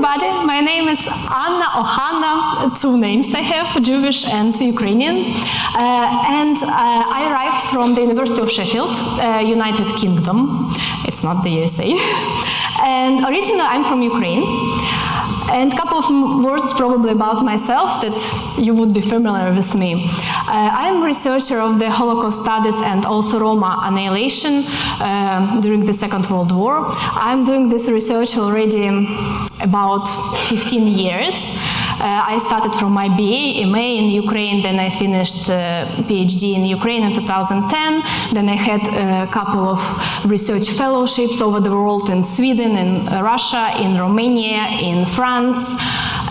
everybody, my name is Anna Ohana, two names I have, Jewish and Ukrainian, and I arrived from the University of Sheffield, United Kingdom, it's not the USA, and originally I'm from Ukraine. And a couple of words probably about myself that you would be familiar with me. I am a researcher of the Holocaust studies and also Roma annihilation during the Second World War. I'm doing this research already about 15 years. I started from my BA, MA in Ukraine, then I finished PhD in Ukraine in 2010, then I had a couple of research fellowships over the world in Sweden, in Russia, in Romania, in France,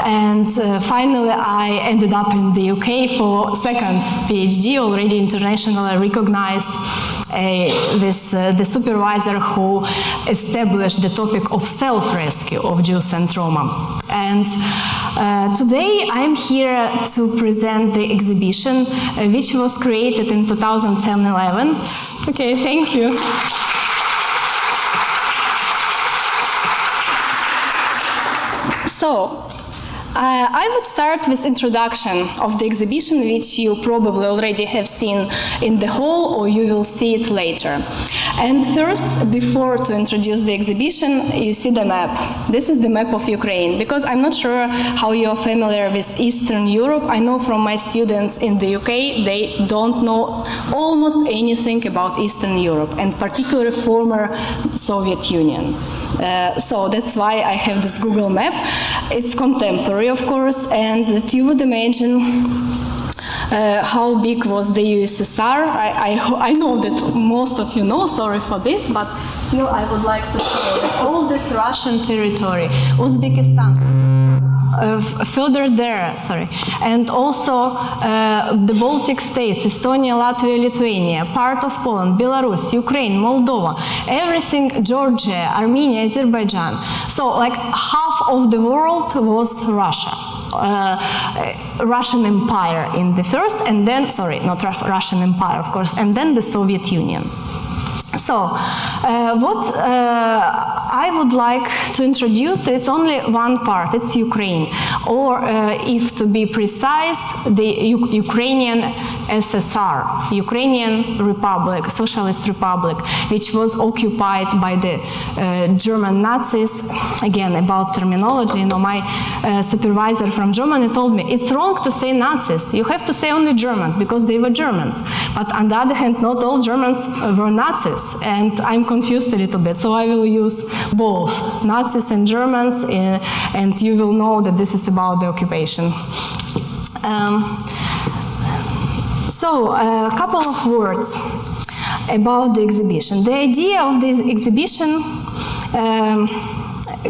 and finally I ended up in the UK for second PhD, already internationally recognized with the supervisor who established the topic of self-rescue of Jews and Roma. And today I'm here to present the exhibition which was created in 2010-11. Okay, thank you. So, I would start with introduction of the exhibition, which you probably already have seen in the hall, or you will see it later. And first, before to introduce the exhibition, you see the map. This is the map of Ukraine, because I'm not sure how you are familiar with Eastern Europe. I know from my students in the UK, they don't know almost anything about Eastern Europe, and particularly former Soviet Union. So that's why I have this Google map. It's contemporary, of course, and that you would imagine how big was the USSR. I know that most of you know, sorry for this, but still I would like to show that all this Russian territory, Uzbekistan, further there, sorry, and also the Baltic states, Estonia, Latvia, Lithuania, part of Poland, Belarus, Ukraine, Moldova, everything, Georgia, Armenia, Azerbaijan. So like half of the world was Russia. Russian Empire in the first, and then, sorry, not Russian Empire, of course, and then the Soviet Union. So, what I would like to introduce, it's only one part, it's Ukraine, or if to be precise, the Ukrainian SSR, Ukrainian Republic, Socialist Republic, which was occupied by the German Nazis. Again, about terminology, you know, my supervisor from Germany told me, it's wrong to say Nazis, you have to say only Germans, because they were Germans. But on the other hand, not all Germans were Nazis. And I'm confused a little bit, so I will use both Nazis and Germans, and you will know that this is about the occupation. So, a couple of words about the exhibition. The idea of this exhibition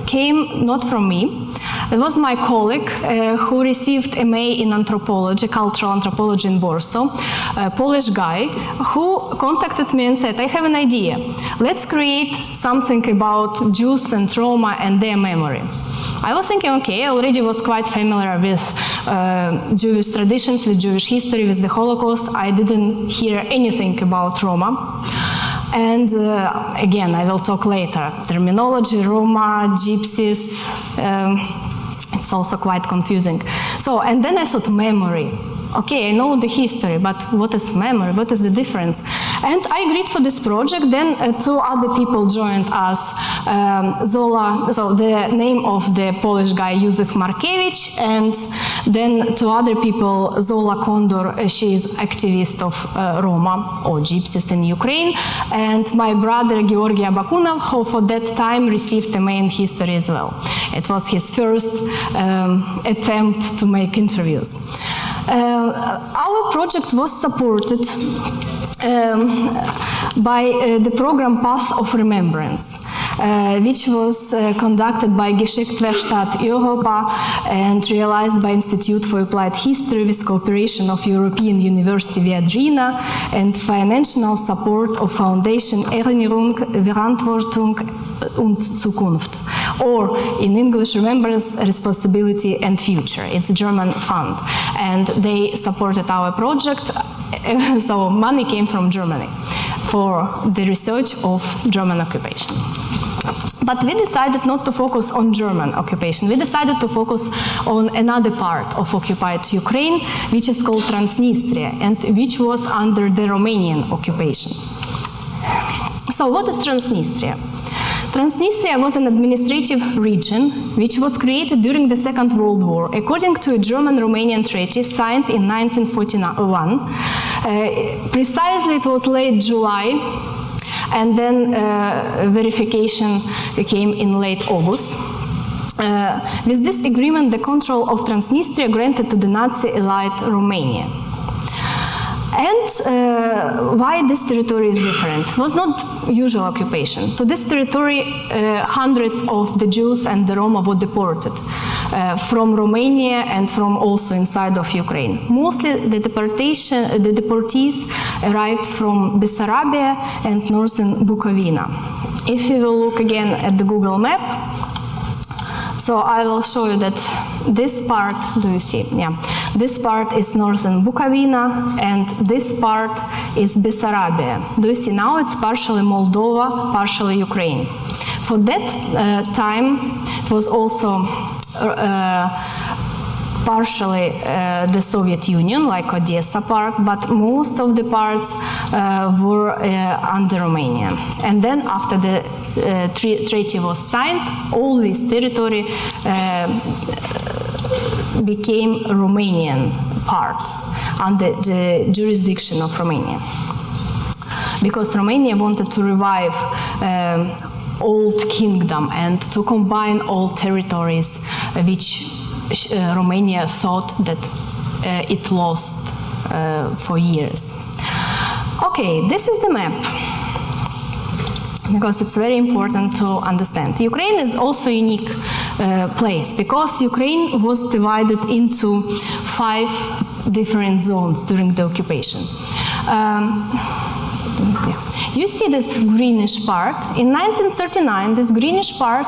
came not from me. It was my colleague who received MA in anthropology, cultural anthropology in Warsaw, a Polish guy, who contacted me and said, I have an idea. Let's create something about Jews and Roma and their memory. I was thinking, okay, I already was quite familiar with Jewish traditions, with Jewish history, with the Holocaust. I didn't hear anything about Roma. And again, I will talk later. Terminology, Roma, Gypsies, it's also quite confusing. So, and then I thought memory. Okay, I know the history, but what is memory? What is the difference? And I agreed for this project. Then two other people joined us. Zola, so the name of the Polish guy, Józef Markiewicz, and then two other people, Zola Kondor, she is activist of Roma or Gypsies in Ukraine, and my brother Georgi Abakunov, who for that time received a main history as well. It was his first attempt to make interviews. Our project was supported by the program Path of Remembrance, which was conducted by Geschichtswerkstatt Europa and realized by Institute for Applied History with cooperation of European University Viadrina and financial support of Foundation Erinnerung, Verantwortung und Zukunft, or in English, Remembrance, Responsibility and Future. It's a German fund, and they supported our project, so money came from Germany for the research of German occupation. But we decided not to focus on German occupation. We decided to focus on another part of occupied Ukraine, which is called Transnistria, and which was under the Romanian occupation. So what is Transnistria? Transnistria was an administrative region which was created during the Second World War according to a German-Romanian treaty signed in 1941. Precisely it was late July, and then verification came in late August. With this agreement, the control of Transnistria granted to the Nazi-allied Romania. And why this territory is different? It was not usual occupation. To this territory, hundreds of the Jews and the Roma were deported from Romania and from also inside of Ukraine. Mostly the deportees arrived from Bessarabia and northern Bukovina. If you will look again at the Google map, so I will show you that this part, do you see? Yeah. This part is northern Bukovina, and this part is Bessarabia. Do you see now? It's partially Moldova, partially Ukraine. For that time, it was also partially the Soviet Union, like Odessa part, but most of the parts were under Romania. And then after the treaty was signed, all this territory became Romanian part under the jurisdiction of Romania. Because Romania wanted to revive old kingdom and to combine all territories which Romania thought that it lost for years. Okay, this is the map, because it's very important to understand. Ukraine is also a unique place, because Ukraine was divided into 5 different zones during the occupation. You see this greenish part. In 1939, this greenish part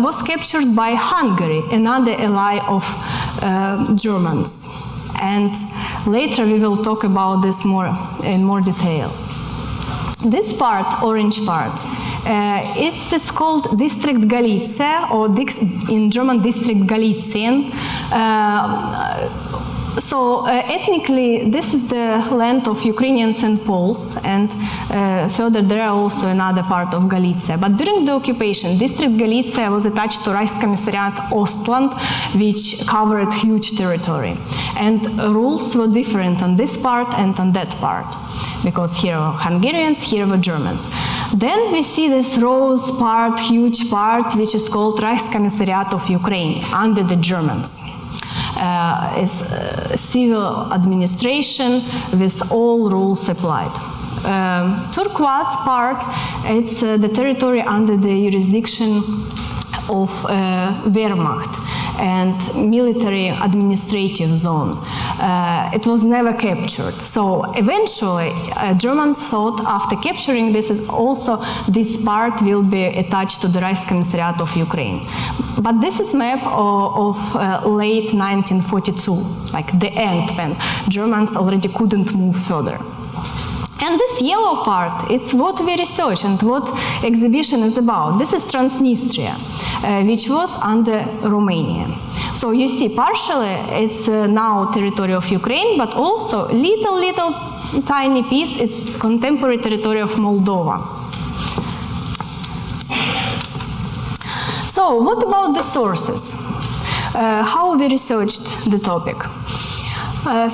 was captured by Hungary, another ally of Germans. And later we will talk about this in more detail. This part, orange part, it is called District Galicia, or in German District Galician. So ethnically, this is the land of Ukrainians and Poles, and further there are also another part of Galicia. But during the occupation, District Galicia was attached to Reichskommissariat Ostland, which covered huge territory. And rules were different on this part and on that part, because here were Hungarians, here were Germans. Then we see this rose part, huge part, which is called Reichskommissariat of Ukraine, under the Germans. Is civil administration with all rules applied. Turquoise part, it's the territory under the jurisdiction of Wehrmacht and military administrative zone. It was never captured. So eventually, Germans thought after capturing this part will be attached to the Reichskommissariat of Ukraine. But this is map of late 1942, like the end when Germans already couldn't move further. And this yellow part, it's what we research and what exhibition is about. This is Transnistria, which was under Romania. So you see, partially it's now territory of Ukraine, but also little tiny piece, it's contemporary territory of Moldova. So what about the sources? How we researched the topic?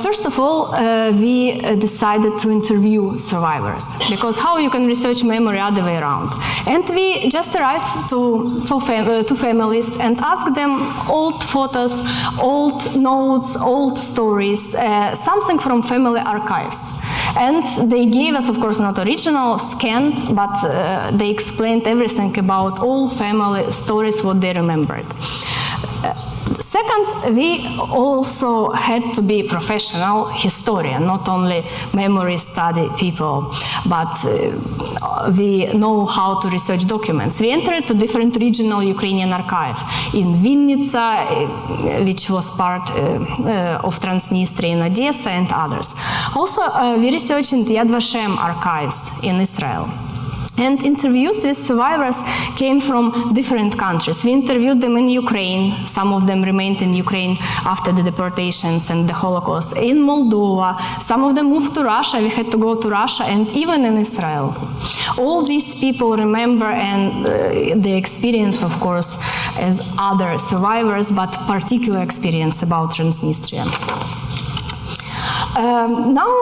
First of all, we decided to interview survivors, because how you can research memory other way around. And we just arrived to families and asked them old photos, old notes, old stories, something from family archives. And they gave us, of course, not original, scanned, but they explained everything about all family stories, what they remembered. Second, we also had to be professional historian, not only memory study people, but we know how to research documents. We entered to different regional Ukrainian archive in Vinnytsia, which was part of Transnistria, in Odessa, and others. Also, we researched in the Yad Vashem archives in Israel. And interviews with survivors came from different countries. We interviewed them in Ukraine. Some of them remained in Ukraine after the deportations and the Holocaust. In Moldova, some of them moved to Russia. We had to go to Russia, and even in Israel. All these people remember and the experience, of course, as other survivors, but particular experience about Transnistria. Now,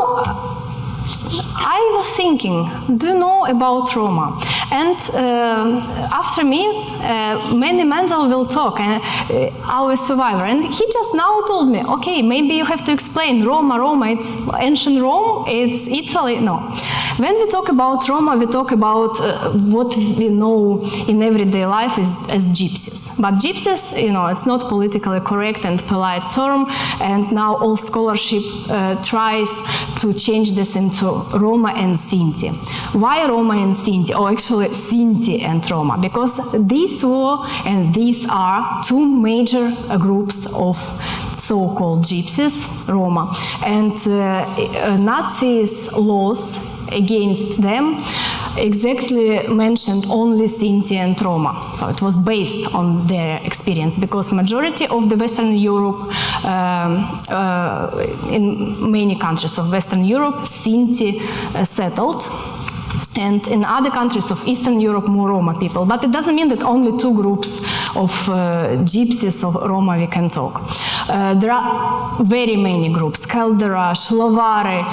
I was thinking, do you know about Roma? And after me, Manny Mendel will talk, our survivor. And he just now told me, okay, maybe you have to explain Roma, it's ancient Rome, it's Italy. No. When we talk about Roma, we talk about what we know in everyday life as gypsies. But gypsies, it's not politically correct and polite term, and now all scholarship tries to change this into Roma and Sinti. Why Roma and Sinti? Or actually Sinti and Roma? Because these were and these are two major groups of so-called gypsies, Roma. And Nazis' laws against them exactly mentioned only Sinti and Roma. So it was based on their experience, because majority of the Western Europe, in many countries of Western Europe, Sinti settled. And in other countries of Eastern Europe, more Roma people. But it doesn't mean that only two groups of gypsies of Roma we can talk. There are very many groups: Caldera, Shlovari,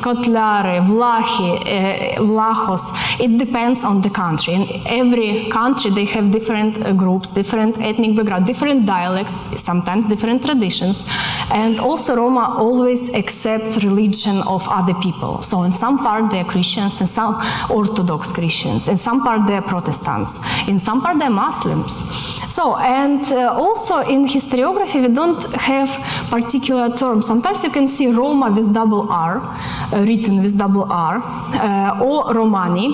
Kotlari, Vlachi, Vlachos. It depends on the country. In every country they have different groups, different ethnic background, different dialects, sometimes different traditions. And also Roma always accept religion of other people. So in some part they're Christians, in some Orthodox Christians, in some part they're Protestants, in some part they're Muslims. So, and also in historiography we don't have particular terms. Sometimes you can see Roma with double R, written with double R, or Romani,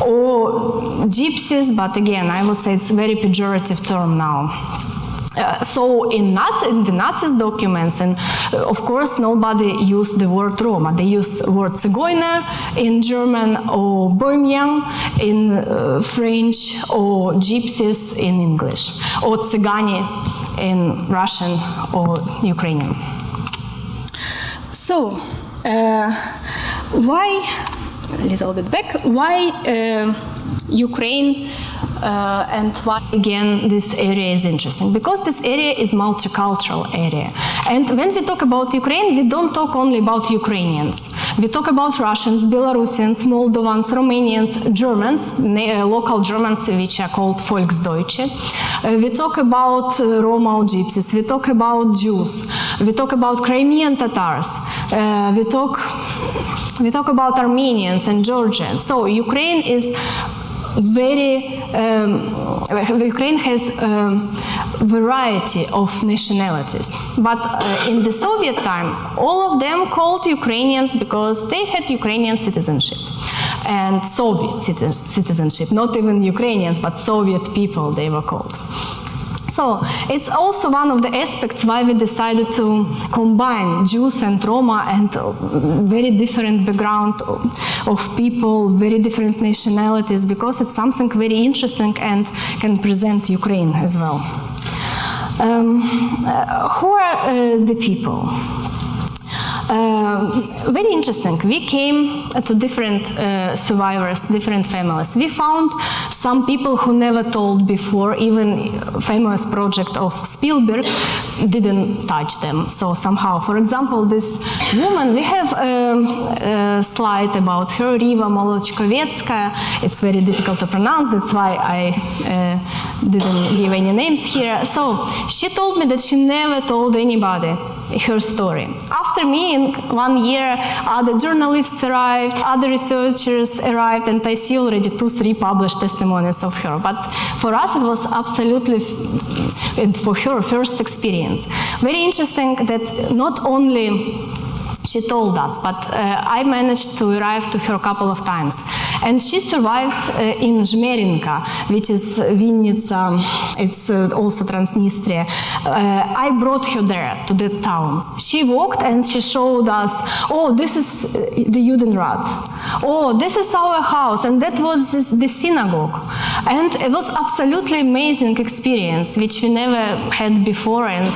or gypsies, but again, I would say it's a very pejorative term now. So in the Nazis' documents, and of course nobody used the word Roma. They used the word Zigeuner in German, or Bohemian in French, or gypsies in English, or Tsigani in Russian or Ukrainian. So, why, a little bit back, why Ukraine and why again this area is interesting? Because this area is multicultural area. And when we talk about Ukraine, we don't talk only about Ukrainians. We talk about Russians, Belarusians, Moldovans, Romanians, Germans, local Germans, which are called Volksdeutsche. We talk about Roma or Gypsies. We talk about Jews. We talk about Crimean Tatars. We talk about Armenians and Georgians. So Ukraine is Ukraine has a variety of nationalities. But in the Soviet time, all of them called Ukrainians because they had Ukrainian citizenship and Soviet citizenship, not even Ukrainians, but Soviet people they were called. So it's also one of the aspects why we decided to combine Jews and Roma and very different background of people, very different nationalities, because it's something very interesting and can present Ukraine as well. Who are the people? Very interesting. We came to different survivors, different families. We found some people who never told before, even famous project of Spielberg didn't touch them. So somehow, for example, this woman, we have a slide about her, Riva Molochkovetsky. It's very difficult to pronounce, that's why I didn't give any names here. So she told me that she never told anybody her story. After me, in 1 year, other journalists arrived, other researchers arrived, and I see already 2-3 published testimonies of her. But for us, it was absolutely, and for her, first experience. Very interesting that not only she told us, but I managed to arrive to her a couple of times. And she survived in Zhmerinka, which is Vinnytsia, it's also Transnistria. I brought her there, to that town. She walked and she showed us, oh, this is the Judenrat. oh, this is our house, and that was the synagogue. And it was absolutely amazing experience, which we never had before, and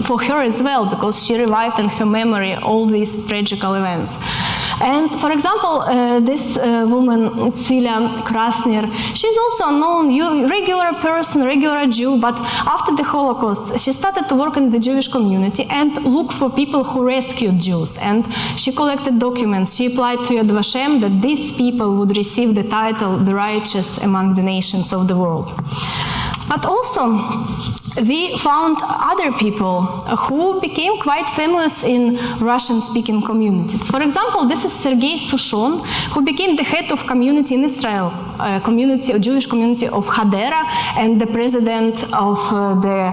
for her as well, because she revived in her memory all these tragical events. And for example, this woman, Celia Krasner, she's also a known regular person, regular Jew, but after the Holocaust, she started to work in the Jewish community and look for people who rescued Jews. And she collected documents. She applied to Yad Vashem that these people would receive the title, the righteous among the nations of the world. But also, we found other people who became quite famous in Russian-speaking communities. For example, this is Sergei Sushon, who became the head of community in Israel, a Jewish community of Hadera, and the president of the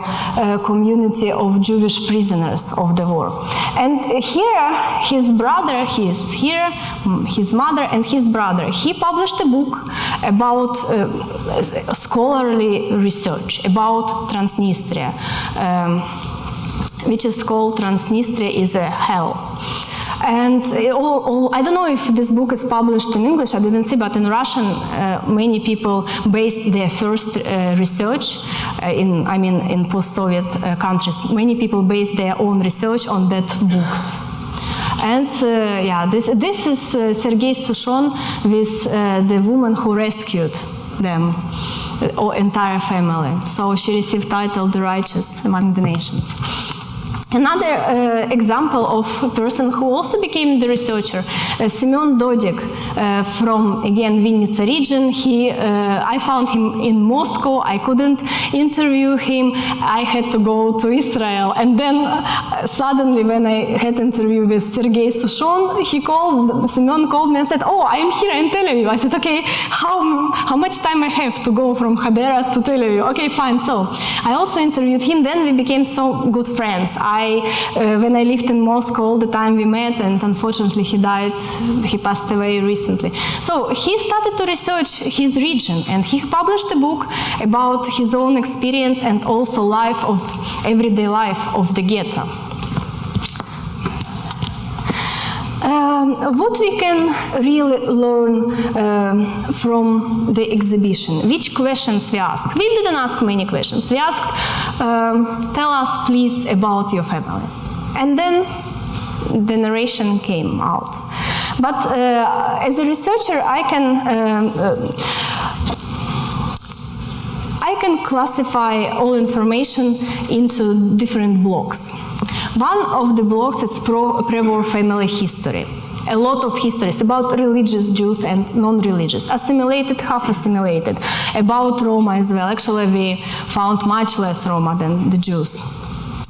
community of Jewish prisoners of the war. And here, his brother, he is here, his mother and his brother, he published a book about scholarly research about Transnistria, which is called Transnistria is a Hell. And I don't know if this book is published in English, I didn't see, but in Russian, many people based their first research in post-Soviet countries. Many people based their own research on that books. And this is Sergei Sushon with the woman who rescued them, or entire family. So she received title the righteous among the nations. Another example of a person who also became the researcher, Semyon Dodik, from, again, Vinnytsia region. I found him in Moscow. I couldn't interview him. I had to go to Israel. And then suddenly, when I had an interview with Sergei Sushon, Semyon called me and said, oh, I'm here in Tel Aviv. I said, okay, how much time I have to go from Hadera to Tel Aviv? Okay, fine. So I also interviewed him. Then we became so good friends. When I lived in Moscow, all the time we met, and unfortunately he died, he passed away recently. So he started to research his region, and he published a book about his own experience and also everyday life of the ghetto. What we can really learn from the exhibition? Which questions we asked? We didn't ask many questions. We asked, tell us please about your family. And then the narration came out. But as a researcher, I can classify all information into different blocks. One of the blocks is pre-war family history. A lot of histories about religious Jews and non-religious, assimilated, half assimilated, about Roma as well. Actually, we found much less Roma than the Jews.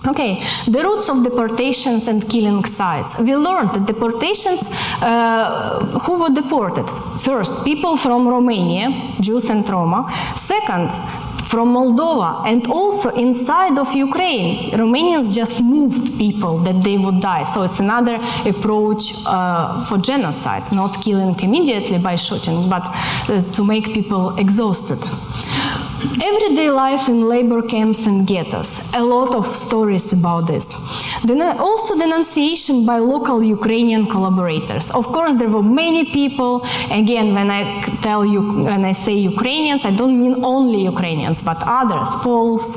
Okay, the roots of deportations and killing sites. We learned that deportations, who were deported? First, people from Romania, Jews and Roma. Second, from Moldova, and also inside of Ukraine, Romanians just moved people that they would die. So it's another approach for genocide, not killing immediately by shooting, but to make people exhausted. Everyday life in labor camps and ghettos. A lot of stories about this. Also denunciation by local Ukrainian collaborators. Of course, there were many people. Again, when I say Ukrainians, I don't mean only Ukrainians, but others, Poles,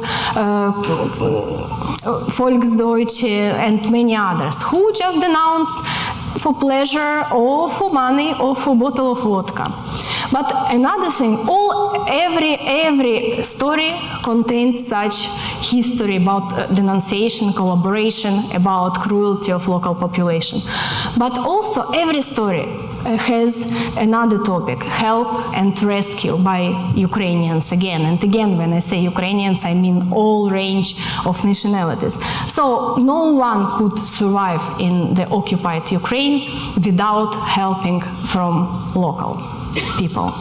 Volksdeutsche, and many others, who just denounced for pleasure, or for money, or for a bottle of vodka. But another thing, every story contains such history about denunciation, collaboration, about cruelty of local population. But also every story has another topic, help and rescue by Ukrainians again. And again, when I say Ukrainians, I mean all range of nationalities. So no one could survive in the occupied Ukraine without helping from local people.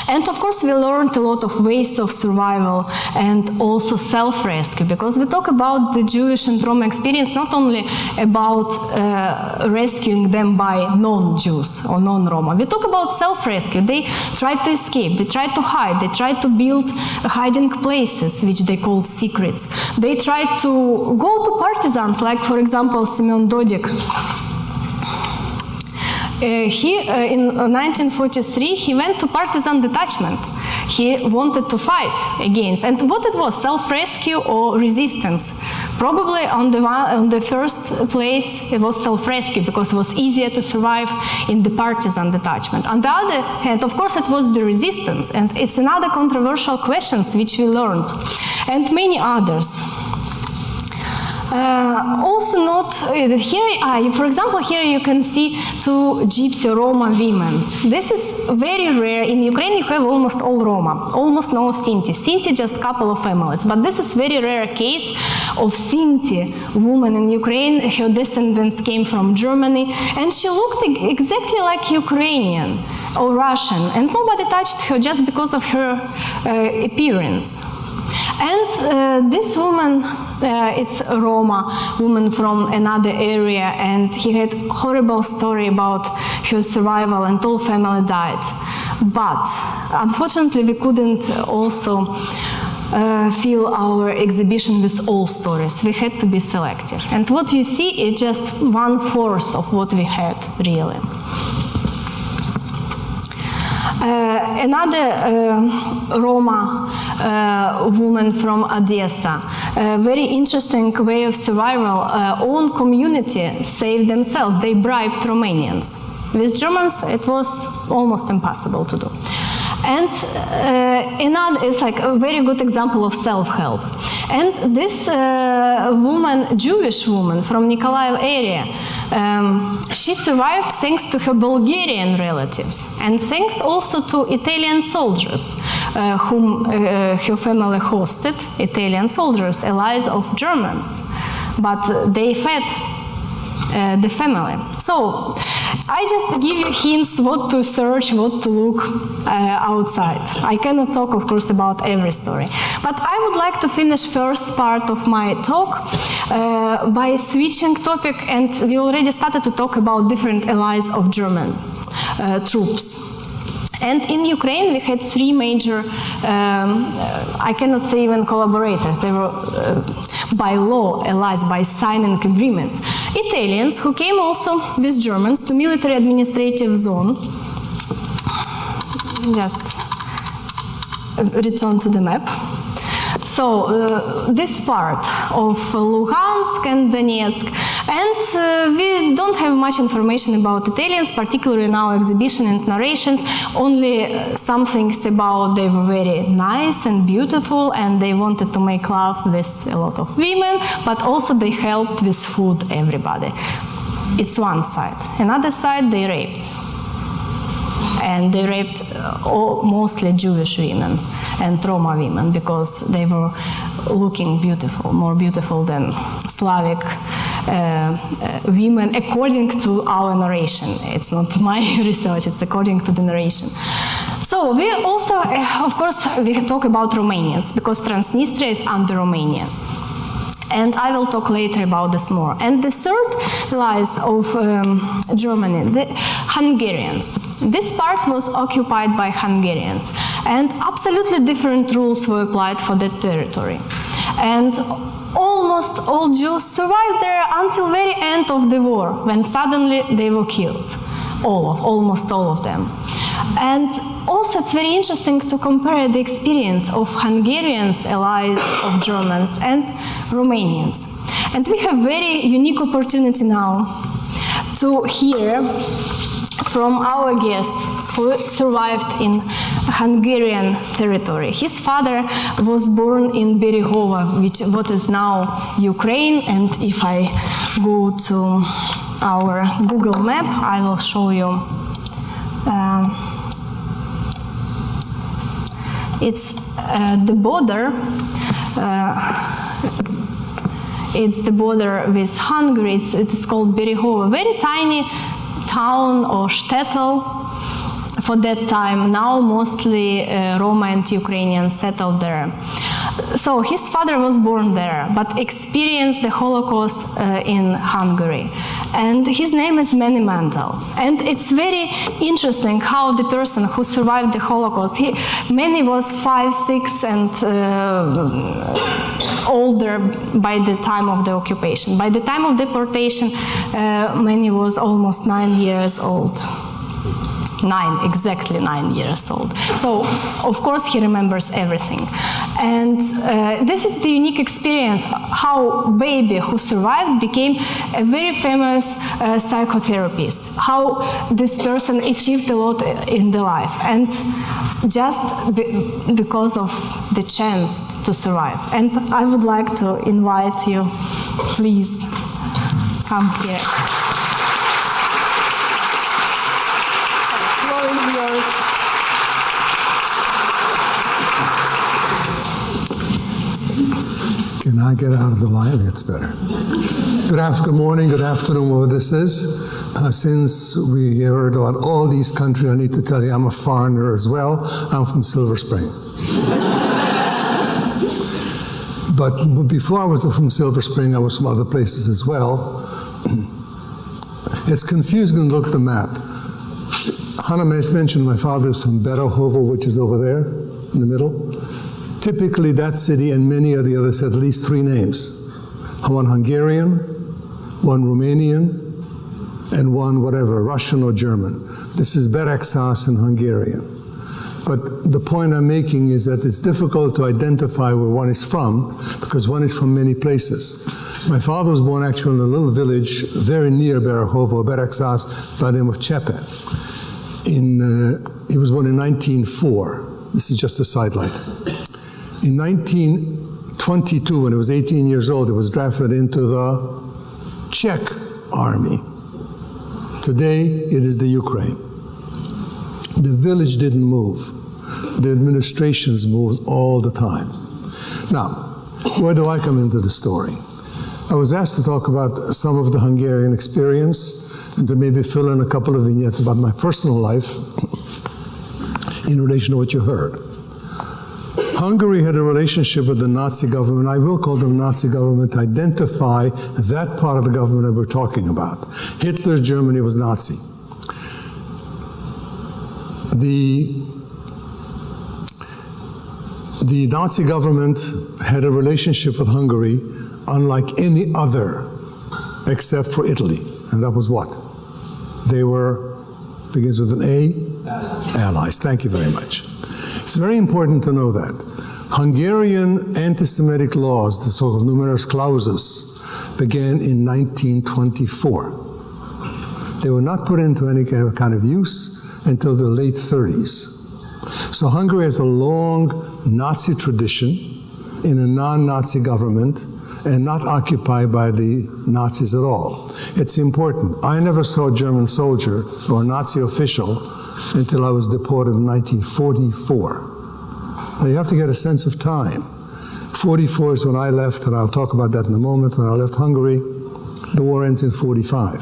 And of course, we learned a lot of ways of survival and also self-rescue, because we talk about the Jewish and Roma experience not only about rescuing them by non-Jews or non-Roma. We talk about self-rescue. They tried to escape, they tried to hide, they tried to build hiding places, which they called secrets. They tried to go to partisans, like, for example, Semyon Dodik. In 1943, he went to partisan detachment. He wanted to fight against. And what it was, self-rescue or resistance? Probably on the first place, it was self-rescue because it was easier to survive in the partisan detachment. On the other hand, of course, it was the resistance. And it's another controversial question which we learned. And many others. Also note here, for example, here you can see two Gypsy Roma women. This is very rare. In Ukraine you have almost all Roma, almost no Sinti. Sinti just couple of families, but this is very rare case of Sinti woman in Ukraine. Her descendants came from Germany, and she looked exactly like Ukrainian or Russian, and nobody touched her just because of her appearance. And this woman, it's a Roma woman from another area, and he had horrible story about her survival, and whole family died. But unfortunately, we couldn't also fill our exhibition with all stories. We had to be selective. And what you see is just 1/4 of what we had, really. Another Roma woman from Odessa. Very interesting way of survival. Own community saved themselves. They bribed Romanians. With Germans, it was almost impossible to do. And it's like a very good example of self-help. And this woman, Jewish woman from Nikolaev area, she survived thanks to her Bulgarian relatives, and thanks also to Italian soldiers whom her family hosted, Italian soldiers, allies of Germans, but they fed the family. So I just give you hints what to search, what to look outside. I cannot talk, of course, about every story. But I would like to finish first part of my talk by switching topic, and we already started to talk about different allies of German troops. And in Ukraine, we had three major, I cannot say even collaborators, they were by law allies, by signing agreements. Italians, who came also with Germans to military administrative zone. Just return to the map. So this part of Luhansk and Donetsk, and we don't have much information about Italians, particularly in our exhibition and narrations, only some things about they were very nice and beautiful, and they wanted to make love with a lot of women, but also they helped with food everybody. It's one side. Another side, they raped. And they raped mostly Jewish women and Roma women because they were looking beautiful, more beautiful than Slavic women, according to our narration. It's not my research, it's according to the narration. So we also, of course, we talk about Romanians because Transnistria is under Romania. And I will talk later about this more. And the third lies of Germany, the Hungarians. This part was occupied by Hungarians, and absolutely different rules were applied for that territory. And almost all Jews survived there until very end of the war, when suddenly they were killed. Almost all of them. And also it's very interesting to compare the experience of Hungarians, allies of Germans, and Romanians. And we have very unique opportunity now to hear from our guest who survived in Hungarian territory. His father was born in Berehovo, what is now Ukraine, and if I go to our Google map, I will show you. It's the border. It's the border with Hungary. It is called Berehovo, very tiny town or shtetl for that time. Now mostly Roma and Ukrainians settled there. So his father was born there, but experienced the Holocaust in Hungary. And his name is Manny Mandel. And it's very interesting how the person who survived the Holocaust, Manny was 5, 6 and older by the time of the occupation. By the time of deportation, Manny was almost 9 years old. Exactly 9 years old. So, of course, he remembers everything. And this is the unique experience, how baby who survived became a very famous psychotherapist, how this person achieved a lot in the life, and just because of the chance to survive. And I would like to invite you, please, come here. Can I get out of the line? It's better. Good morning, good afternoon, whatever this is. Since we heard about all these countries, I need to tell you I'm a foreigner as well. I'm from Silver Spring. But before I was from Silver Spring, I was from other places as well. It's confusing to look at the map. Hannah mentioned my father is from Berehovo, which is over there in the middle. Typically, that city and many of the others had at least 3 names. One Hungarian, one Romanian, and one whatever, Russian or German. This is Beregszás in Hungarian. But the point I'm making is that it's difficult to identify where one is from, because one is from many places. My father was born actually in a little village very near Berehovo, Beregszás, by the name of Cseppe. He was born in 1904. This is just a sidelight. In 1922, when he was 18 years old, he was drafted into the Czech army. Today, it is the Ukraine. The village didn't move. The administrations moved all the time. Now, where do I come into the story? I was asked to talk about some of the Hungarian experience and to maybe fill in a couple of vignettes about my personal life in relation to what you heard. Hungary had a relationship with the Nazi government. I will call them Nazi government to identify that part of the government that we're talking about. Hitler's Germany was Nazi. The Nazi government had a relationship with Hungary unlike any other except for Italy. And that was what? They were, begins with an A? Allies. Thank you very much. It's very important to know that. Hungarian anti-Semitic laws, the so-called numerus clausus, began in 1924. They were not put into any kind of use until the late 30s. So Hungary has a long Nazi tradition in a non-Nazi government and not occupied by the Nazis at all. It's important. I never saw a German soldier or a Nazi official until I was deported in 1944. Now you have to get a sense of time. 44 is when I left, and I'll talk about that in a moment. When I left Hungary, the war ends in 45.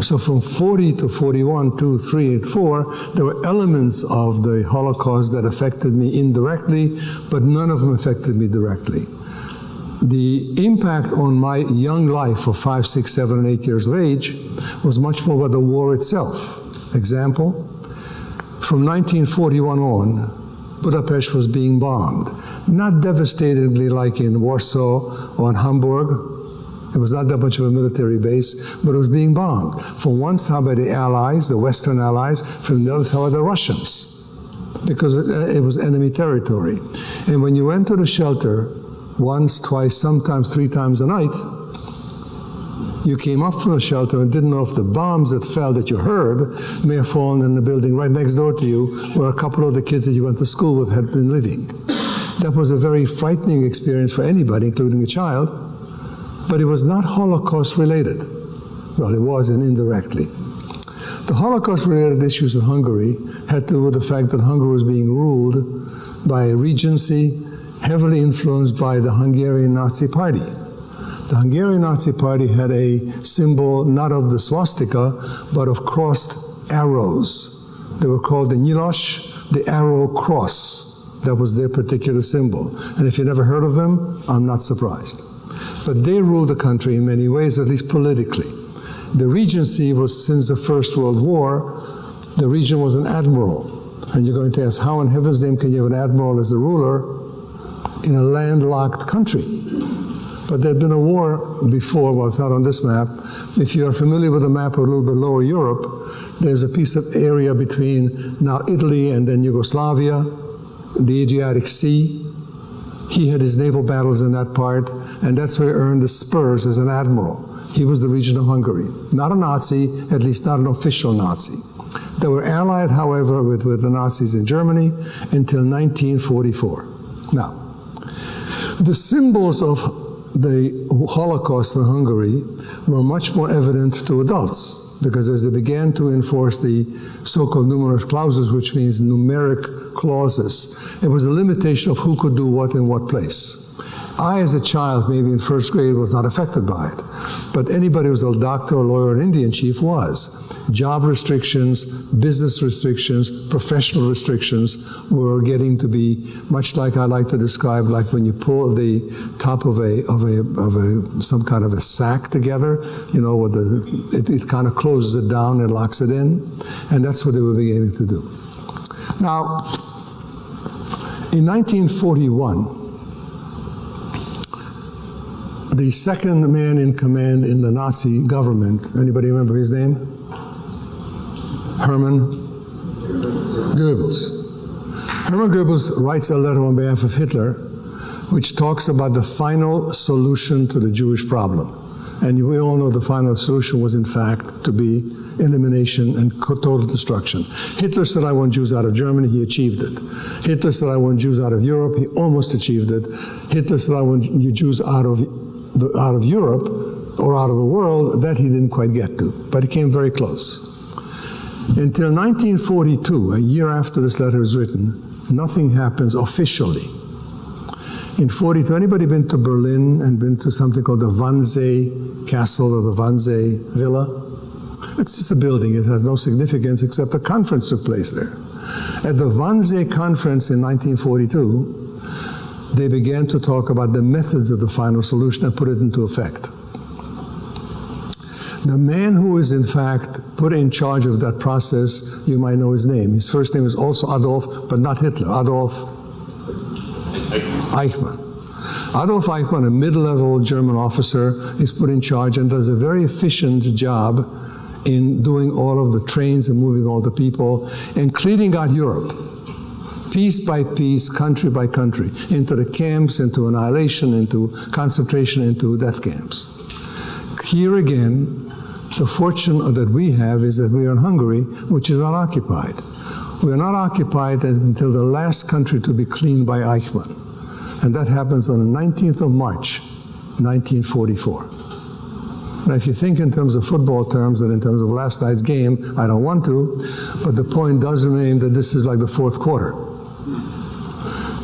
So from 40 to 41, 2, 3, and 4, there were elements of the Holocaust that affected me indirectly, but none of them affected me directly. The impact on my young life of 5, 6, 7, and 8 years of age was much more about the war itself. Example, from 1941 on, Budapest was being bombed. Not devastatingly like in Warsaw or in Hamburg. It was not that much of a military base, but it was being bombed. From one side by the Allies, the Western Allies, from the other side by the Russians, because it was enemy territory. And when you went to the shelter, once, twice, sometimes 3 times a night, you came up from the shelter and didn't know if the bombs that fell that you heard may have fallen in the building right next door to you where a couple of the kids that you went to school with had been living. That was a very frightening experience for anybody, including a child, but it was not Holocaust related. Well, it was, and indirectly. The Holocaust related issues in Hungary had to do with the fact that Hungary was being ruled by a regency heavily influenced by the Hungarian Nazi Party. The Hungarian Nazi Party had a symbol not of the swastika, but of crossed arrows. They were called the nyilas, the arrow cross. That was their particular symbol. And if you never heard of them, I'm not surprised. But they ruled the country in many ways, at least politically. The regency was, since the First World War, the regent was an admiral. And you're going to ask, how in heaven's name can you have an admiral as a ruler in a landlocked country? But there'd been a war before. Well, it's not on this map. If you're familiar with the map of a little bit lower Europe, there's a piece of area between now Italy and then Yugoslavia, the Adriatic Sea. He had his naval battles in that part, and that's where he earned the spurs as an admiral. He was the regent of Hungary. Not a Nazi, at least not an official Nazi. They were allied, however, with the Nazis in Germany until 1944. Now, the symbols of the Holocaust in Hungary were much more evident to adults, because as they began to enforce the so-called numerus clausus, which means numeric clauses, it was a limitation of who could do what in what place. I, as a child, maybe in first grade, was not affected by it, but anybody who was a doctor, or lawyer, or Indian chief was. Job restrictions, business restrictions, professional restrictions were getting to be much like I like to describe, like when you pull the top of some kind of a sack together, you know, with it kind of closes it down and locks it in, and that's what they were beginning to do. Now, in 1941, the second man in command in the Nazi government, anybody remember his name? Hermann Goebbels. Hermann Goebbels writes a letter on behalf of Hitler, which talks about the final solution to the Jewish problem. And we all know the final solution was, in fact, to be elimination and total destruction. Hitler said, I want Jews out of Germany. He achieved it. Hitler said, I want Jews out of Europe. He almost achieved it. Hitler said, I want you Jews out of Europe or out of the world. That he didn't quite get to, but he came very close. Until 1942, a year after this letter is written, nothing happens officially. In 42, anybody been to Berlin and been to something called the Wannsee Castle or the Wannsee Villa? It's just a building. It has no significance except a conference took place there. At the Wannsee Conference in 1942, they began to talk about the methods of the final solution and put it into effect. The man who is in fact put in charge of that process, you might know his name. His first name is also Adolf, but not Hitler, Adolf Eichmann. Adolf Eichmann, a mid-level German officer, is put in charge and does a very efficient job in doing all of the trains and moving all the people and cleaning out Europe, piece by piece, country by country, into the camps, into annihilation, into concentration, into death camps. Here again, the fortune that we have is that we are in Hungary, which is not occupied. We are not occupied until the last country to be cleaned by Eichmann. And that happens on the 19th of March, 1944. Now, if you think in terms of football terms and in terms of last night's game, I don't want to, but the point does remain that this is like the fourth quarter.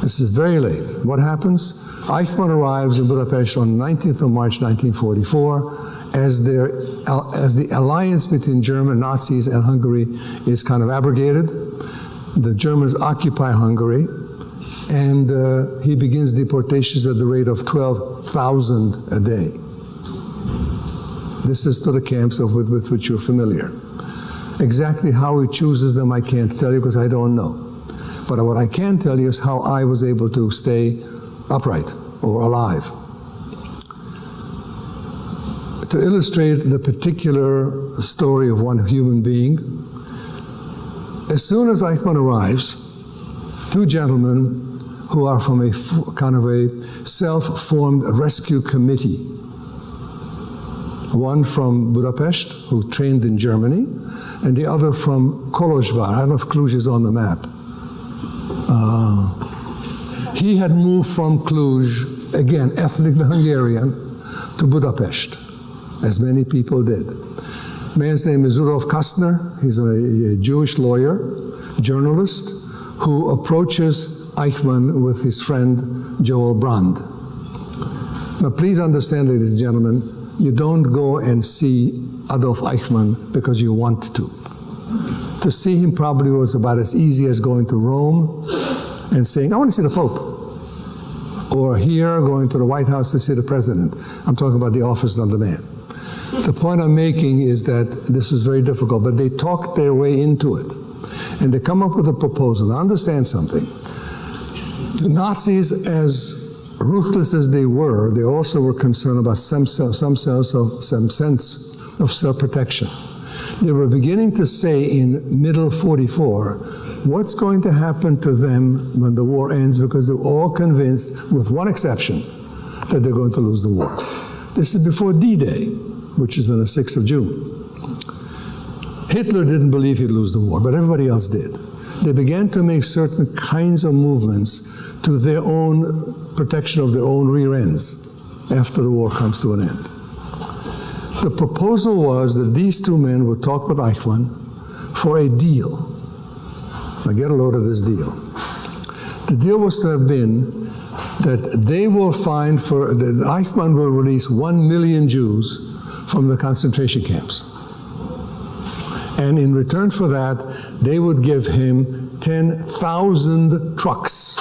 This is very late. What happens? Eichmann arrives in Budapest on the 19th of March, 1944, as the alliance between German Nazis and Hungary is kind of abrogated. The Germans occupy Hungary, and he begins deportations at the rate of 12,000 a day. This is to the camps with which you're familiar. Exactly how he chooses them, I can't tell you because I don't know. But what I can tell you is how I was able to stay upright or alive. To illustrate the particular story of one human being, as soon as Eichmann arrives, two gentlemen who are from a kind of a self-formed rescue committee, one from Budapest, who trained in Germany, and the other from Kolozsvár. I don't know if Cluj is on the map. He had moved from Cluj, again, ethnically Hungarian, to Budapest, as many people did. Man's name is Rudolf Kastner. He's a Jewish lawyer, journalist, who approaches Eichmann with his friend Joel Brand. Now, please understand, ladies and gentlemen, you don't go and see Adolf Eichmann because you want to. To see him probably was about as easy as going to Rome and saying, I want to see the Pope. Or here, going to the White House to see the President. I'm talking about the office, not the man. The point I'm making is that this is very difficult, but they talk their way into it. And they come up with a proposal. Now, understand something. The Nazis, as ruthless as they also were concerned about some sense of self-protection. They were beginning to say in middle 44, what's going to happen to them when the war ends, because they're all convinced, with one exception, that they're going to lose the war. This is before D-Day, which is on the 6th of June. Hitler didn't believe he'd lose the war, but everybody else did. They began to make certain kinds of movements to their own protection of their own rear ends after the war comes to an end. The proposal was that these two men would talk with Eichmann for a deal. Now get a load of this deal. The deal was to have been that they will find that Eichmann will release 1 million Jews from the concentration camps. And in return for that, they would give him 10,000 trucks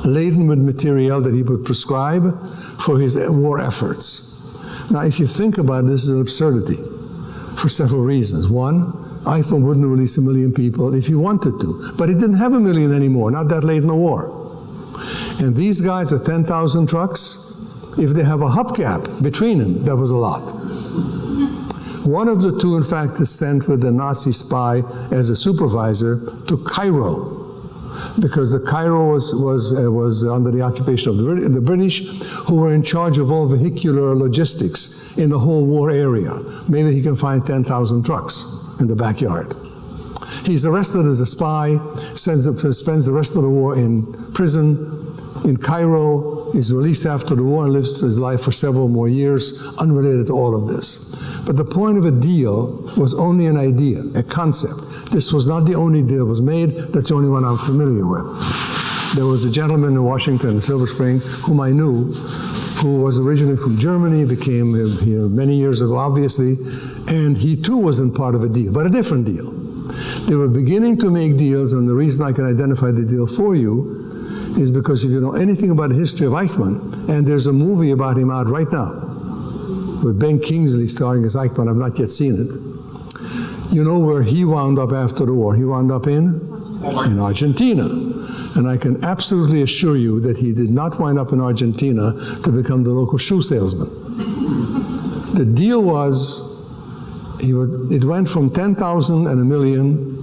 laden with material that he would prescribe for his war efforts. Now, if you think about it, this is an absurdity for several reasons. One, Eichmann wouldn't release 1 million people if he wanted to, but he didn't have 1 million anymore, not that late in the war. And these guys at 10,000 trucks, if they have a hubcap between them, that was a lot. One of the two, in fact, is sent with a Nazi spy as a supervisor to Cairo, because the Cairo was under the occupation of the British, who were in charge of all vehicular logistics in the whole war area. Maybe he can find 10,000 trucks in the backyard. He's arrested as a spy, spends the rest of the war in prison in Cairo, is released after the war and lives his life for several more years, unrelated to all of this. But the point of a deal was only an idea, a concept. This was not the only deal that was made. That's the only one I'm familiar with. There was a gentleman in Washington, in Silver Spring, whom I knew, who was originally from Germany, became here many years ago, obviously, and he too wasn't part of a deal, but a different deal. They were beginning to make deals, and the reason I can identify the deal for you is because if you know anything about the history of Eichmann, and there's a movie about him out right now, with Ben Kingsley starring as Eichmann, I've not yet seen it, you know where he wound up after the war. He wound up in Argentina. And I can absolutely assure you that he did not wind up in Argentina to become the local shoe salesman. The deal was, it went from 10,000 and 1 million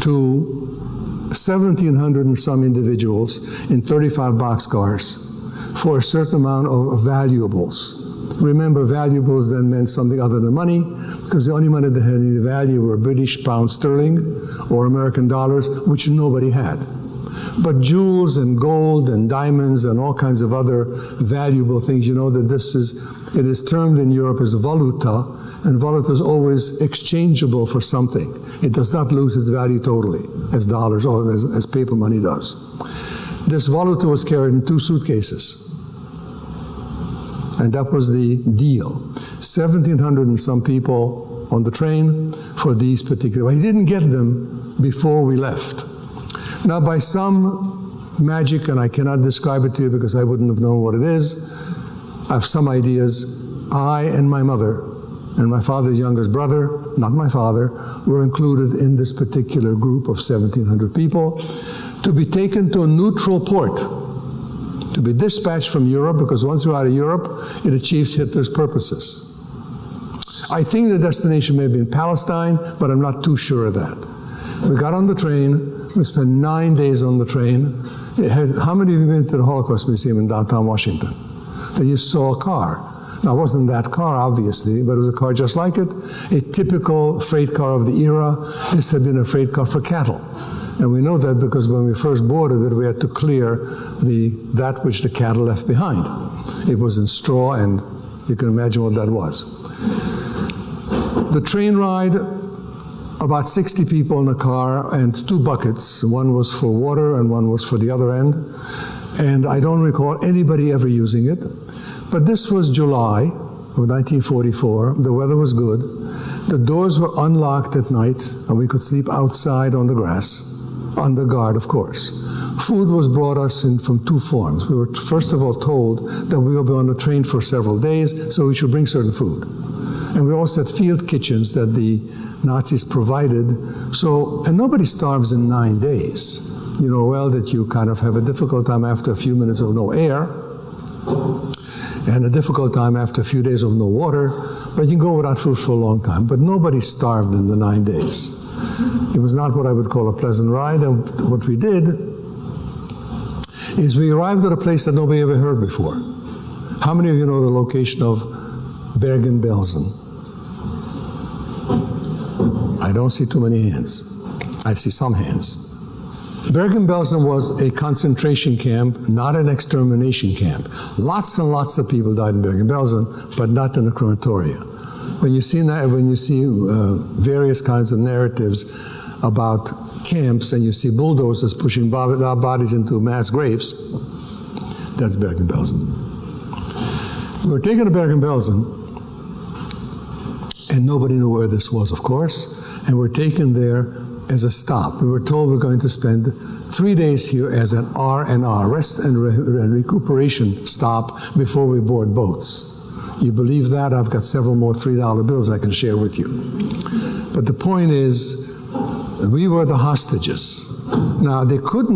to 1,700 and some individuals in 35 boxcars for a certain amount of valuables. Remember, valuables then meant something other than money, because the only money that had any value were British pound sterling or American dollars, which nobody had. But jewels and gold and diamonds and all kinds of other valuable things, you know that it is termed in Europe as valuta, and valuta is always exchangeable for something. It does not lose its value totally, as dollars or as paper money does. This valuta was carried in 2 suitcases. And that was the deal. 1,700 and some people on the train for these particular. He didn't get them before we left. Now, by some magic, and I cannot describe it to you because I wouldn't have known what it is, I have some ideas. I and my mother and my father's youngest brother, not my father, were included in this particular group of 1,700 people to be taken to a neutral port, to be dispatched from Europe, because once you're out of Europe, it achieves Hitler's purposes. I think the destination may have been Palestine, but I'm not too sure of that. We got on the train. We spent 9 days on the train. How many of you been to the Holocaust Museum in downtown Washington? That you saw a car. Now, it wasn't that car, obviously, but it was a car just like it, a typical freight car of the era. This had been a freight car for cattle. And we know that because when we first boarded it, we had to clear that which the cattle left behind. It was in straw, and you can imagine what that was. The train ride, about 60 people in the car and 2 buckets. One was for water and one was for the other end. And I don't recall anybody ever using it. But this was July of 1944. The weather was good. The doors were unlocked at night, and we could sleep outside on the grass, under guard, of course. Food was brought us in from two forms. We were first of all told that we will be on the train for several days, so we should bring certain food. And we also had field kitchens that the Nazis provided. And nobody starves in 9 days. You know well that you kind of have a difficult time after a few minutes of no air, and a difficult time after a few days of no water, but you can go without food for a long time. But nobody starved in the 9 days. It was not what I would call a pleasant ride, and what we did is we arrived at a place that nobody ever heard before. How many of you know the location of Bergen-Belsen? I don't see too many hands. I see some hands. Bergen-Belsen was a concentration camp, not an extermination camp. Lots and lots of people died in Bergen-Belsen, but not in the crematoria. When you see various kinds of narratives about camps and you see bulldozers pushing bodies into mass graves, that's Bergen-Belsen. We were taken to Bergen-Belsen, and nobody knew where this was, of course, and we're taken there as a stop. We were told we're going to spend 3 days here as an R&R, rest and recuperation stop, before we board boats. You believe that? I've got several more $3 bills I can share with you. But the point is, we were the hostages. Now, they could.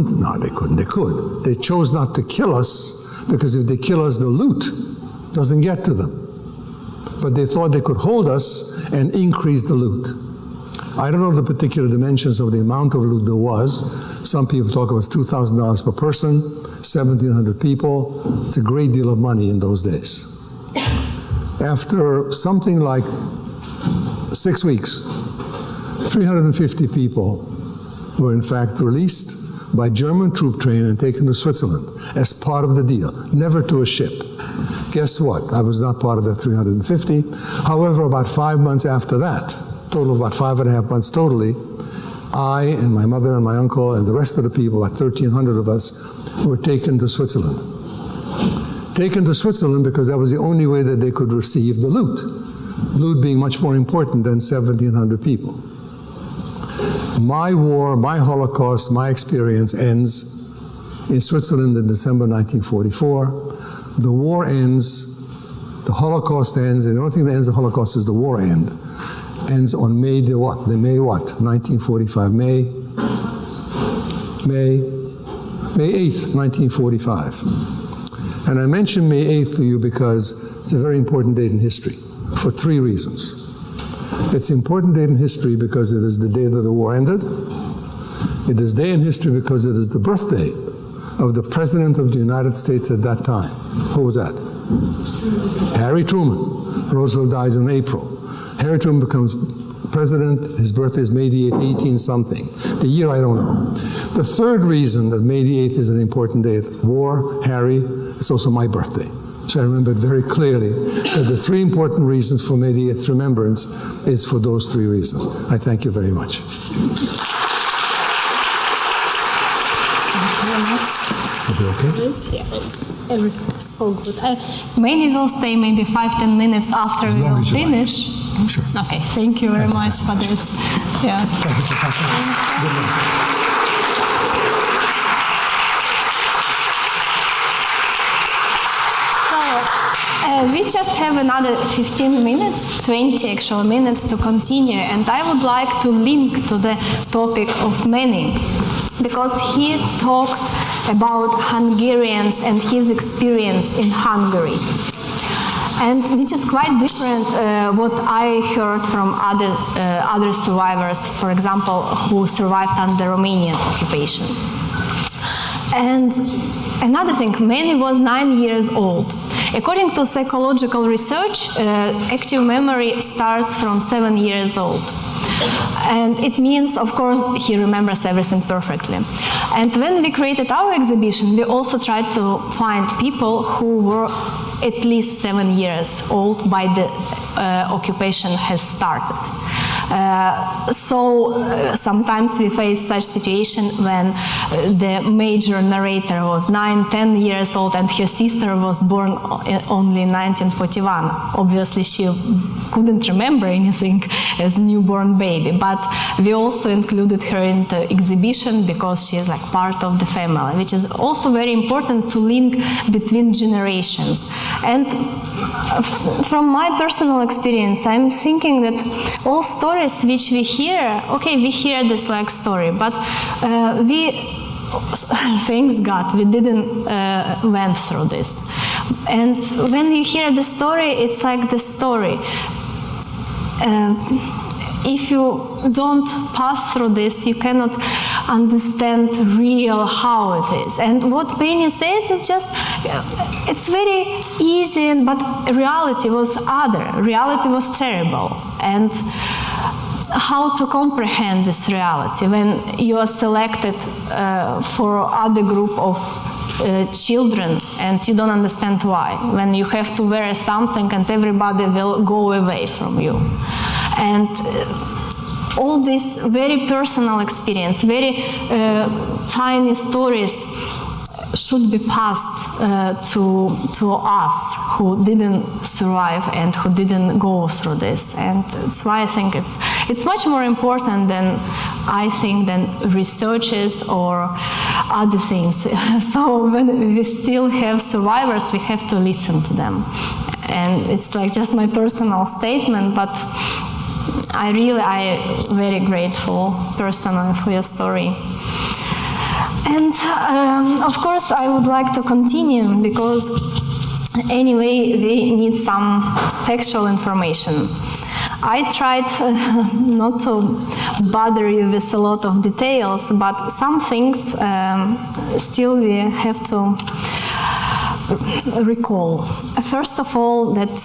They chose not to kill us, because if they kill us, the loot doesn't get to them. But they thought they could hold us and increase the loot. I don't know the particular dimensions of the amount of loot there was. Some people talk about $2,000 per person, 1,700 people. It's a great deal of money in those days. After something like 6 weeks, 350 people were in fact released by German troop train and taken to Switzerland as part of the deal, never to a ship. Guess what? I was not part of that 350. However, about 5 months after that, total of about 5.5 months totally, I and my mother and my uncle and the rest of the people, about 1,300 of us, were taken to Switzerland. Taken to Switzerland because that was the only way that they could receive the loot. Loot being much more important than 1,700 people. My war, my Holocaust, my experience ends in Switzerland in December 1944. The war ends, the Holocaust ends, and the only thing that ends the Holocaust is the war end. Ends on May 1945, May 8th, 1945. And I mention May 8th to you because it's a very important date in history for 3 reasons. It's an important date in history because it is the day that the war ended. It is a day in history because it is the birthday of the President of the United States at that time. Who was that? Harry Truman. Roosevelt dies in April. Harry Truman becomes president. His birthday is May the 8th, 18-something. The year, I don't know. The third reason that May the 8th is an important day, war, Harry, it's also my birthday. So I remember it very clearly that the 3 important reasons for May the 8th remembrance is for those 3 reasons. I thank you very much. Okay? Yes, yeah, everything is so good. Many will stay maybe 5-10 minutes after we will finish. Sure. Okay, thank you very much for this. Yeah. Thank you, Professor. Good luck. We just have another 15 minutes, 20 actual minutes to continue, and I would like to link to the topic of Manning, because he talked about Hungarians and his experience in Hungary. And which is quite different what I heard from other survivors, for example, who survived under Romanian occupation. And another thing, Manning was 9 years old. According to psychological research, active memory starts from 7 years old. And it means, of course, he remembers everything perfectly. And when we created our exhibition, we also tried to find people who were at least 7 years old by the occupation has started. Sometimes we face such situation when the major narrator was 9-10 years old and her sister was born only in 1941. Obviously she couldn't remember anything as newborn baby, but we also included her in the exhibition because she is like part of the family, which is also very important to link between generations. And from my personal experience, I'm thinking that all stories which we hear, okay, we hear this like story, but thanks God, we didn't went through this. And when you hear the story, it's like the story. If you don't pass through this, you cannot understand real how it is. And what Penny says is just, it's very easy, but reality was other. Reality was terrible. And how to comprehend this reality when you are selected for other group of children and you don't understand why, when you have to wear something and everybody will go away from you. And all this very personal experience, very tiny stories should be passed to us who didn't survive and who didn't go through this. And that's why I think it's much more important than researches or other things. So when we still have survivors, we have to listen to them. And it's like just my personal statement, but I'm very grateful personally for your story. And of course I would like to continue because anyway we need some factual information. I tried not to bother you with a lot of details, but some things still we have to recall. First of all, that